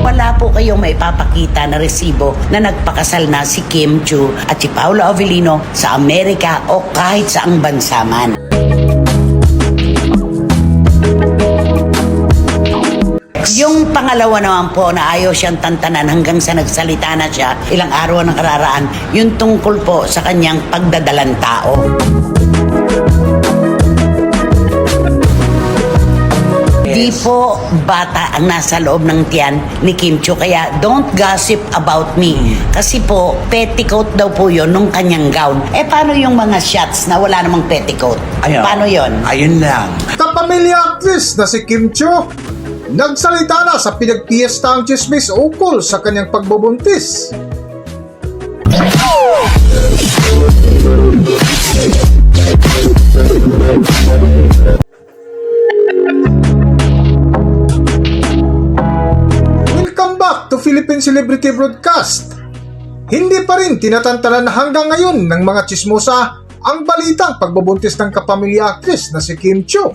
Wala po kayong maipapakita na resibo na nagpakasal na si Kim Chiu at si Paolo Avellino sa Amerika o kahit saang bansa man. Yung pangalawa naman po na ayaw siyang tantanan hanggang sa nagsalita na siya ilang araw na kararaan, yung tungkol po sa kanyang pagdadalang tao. Di po bata ang nasa loob ng tiyan ni Kim Chiu, kaya don't gossip about me. Kasi po, petticoat daw po yun nung kanyang gown. Paano yung mga shots na wala namang petticoat? Ayun. Paano yun? Ayun lang. Kapamilya actress na si Kim Chiu nagsalita na sa pinagpiestaang chismis ukol sa kanyang pagbubuntis. Welcome back to Philippine Celebrity Broadcast. Hindi pa rin tinatantanan hanggang ngayon ng mga chismosa ang balitang pagbubuntis ng kapamilya actress na si Kim Chiu.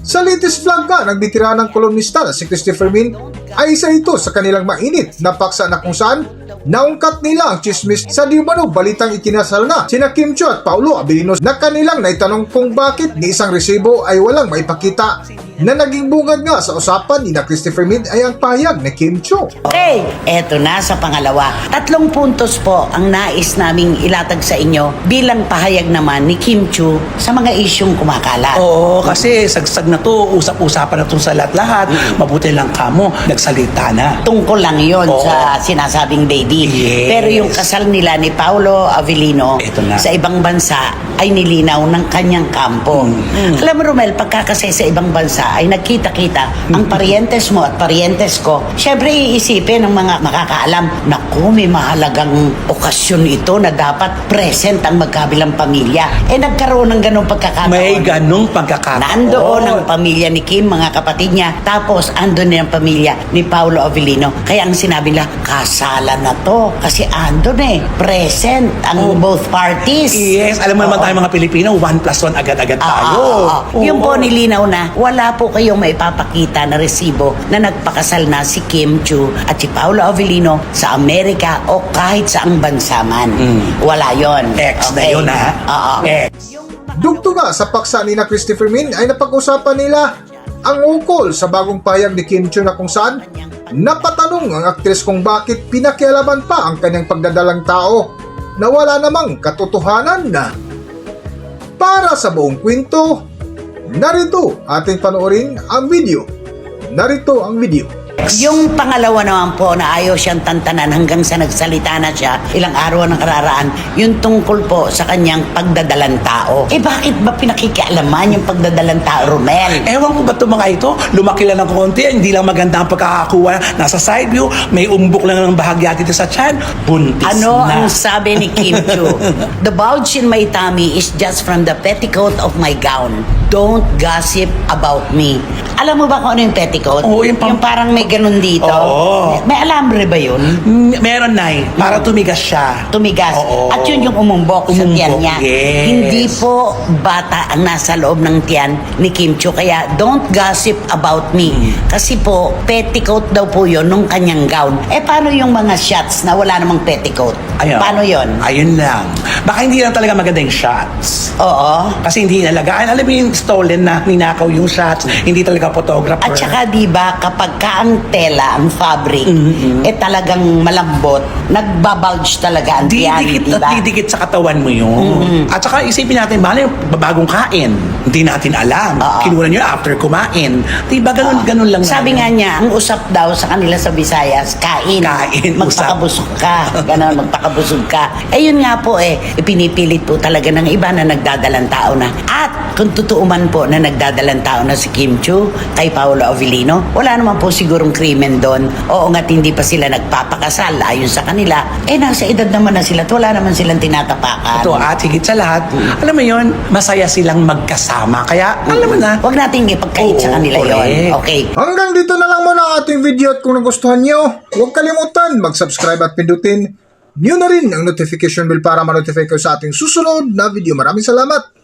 Sa latest vlog nga ng bitiranang kolumnista na si Christopher Min ay isa ito sa kanilang mainit na paksa na kung saan naungkat nila ang chismis sa di umano balitang ikinasal na sina Kim Chiu at Paolo Avellino na kanilang naitanong kung bakit ni isang resibo ay walang maipakita na naging bungad nga sa usapan ni na Christopher Min ay ang pahayag ni Kim Chiu. Okay, eto na sa pangalawa. 3 puntos po ang nais naming ilatag sa inyo bilang pahayag naman ni Kim Chiu sa mga isyong kumakalat. Oo, kasi sagsag na to, usap-usapan na to sa lahat-lahat. Mabuti lang kamo, nagsalita na. Tungkol lang yon Oo. sa sinasabing baby. Yes. Pero yung kasal nila ni Paolo Avellino Ito na. sa ibang bansa ay nilinaw ng kanyang kampo. Alam mo, Romel, pagkakasay sa ibang bansa ay nagkita-kita ang parientes mo at parientes ko. Siyempre, iisipin ng mga makakaalam, naku, may mahalagang okasyon ito na dapat present ang magkabilang pamilya. Nagkaroon ng ganong pagkakataon. May ganong pagkakataon. Nandoon ang pamilya ni Kim, mga kapatid niya. Tapos, andun din ang pamilya ni Paolo Avellino. Kaya ang sinabi nila, kasalan na to. Kasi andun present ang both parties. Yes, alam mo naman tayo mga Pilipino, 1+1 agad-agad tayo. Yung po nilinaw na, wala po kayong maipapakita na resibo na nagpakasal na si Kim Chiu at si Paolo Avellino sa Amerika o kahit saang bansa man. Wala yon. Ex na yun, ha? Oo. Ex. Dugto nga sa paksa ni na Christopher Min ay napag-usapan nila ang ukol sa bagong pahayag ni Kim Chiu na kung saan napatanong ang aktres kung bakit pinakialaman pa ang kanyang pagdadalang tao na wala namang katotohanan na. Para sa buong kwento, narito ating panoorin ang video. Narito ang video. Yung pangalawa naman po na ayaw siyang tantanan hanggang sa nagsalita na siya ilang araw na kararaan, yung tungkol po sa kanyang pagdadalang tao. Bakit ba pinakikialaman yung pagdadalang tao, Romel? Ewan ko ba ito mga ito? Lumaki lang ng konti, hindi lang maganda ang pagkakakuha. Nasa side view, may umbok lang ng bahagya dito sa tiyan. Buntis Ano na. ang sabi ni Kim Chiu? The bulge in my tummy is just from the petticoat of my gown. Don't gossip about me. Alam mo ba kung ano yung petticoat? Oo, yung parang may ganun dito. Oo. May alambre ba yun? Meron na para tumigas siya. Tumigas. Oo. At yun yung umumbok sa Umumbok, tiyan niya. yes. Hindi po bata ang nasa loob ng tiyan ni Kim Chiu. Kaya don't gossip about me. Kasi po, petticoat daw po yun nung kanyang gown. Paano yung mga shots na wala namang petticoat? Ayun. Paano yun? Ayun lang. Baka hindi lang talaga maganda yung shots. Oo. Kasi hindi nalagaan. Alam mo yung stolen na ninakaw yung shots. Hindi talaga photographer. At saka diba, kapag ka ang tela, ang fabric, talagang malambot, nagbabulge talaga ang tiyan, Didikit at diba? didikit sa katawan mo yun. At saka isipin natin, bala yung bagong kain. Hindi natin alam. Kinuha nyo after kumain. Diba ganun lang. Sabi nga niya, ang usap daw sa kanila sa Visayas, kain. Kain, Magpakabusog ka. Ganon, magpakabusog ka. Yun nga po ipinipilit po talaga ng iba na nagdadalang tao na. At kung totoo man po na nagdadalang tao na si Kim Chiu kay Paolo Avellino, wala naman po sigurong krimen doon. Oo nga't hindi pa sila nagpapakasal ayon sa kanila. Nasa edad naman na sila at wala naman silang tinatapakan. Ito at higit sa lahat, alam mo yun, masaya silang magkasama. Kaya, alam mo na. Huwag nating ipagkait sa kanila correct. yon. Okay. Hanggang dito na lang muna ang ating video at kung nagustuhan nyo, huwag kalimutan mag-subscribe at pindutin nyo na rin ang notification bell para ma-notify kayo sa ating susunod na video. Maraming salamat!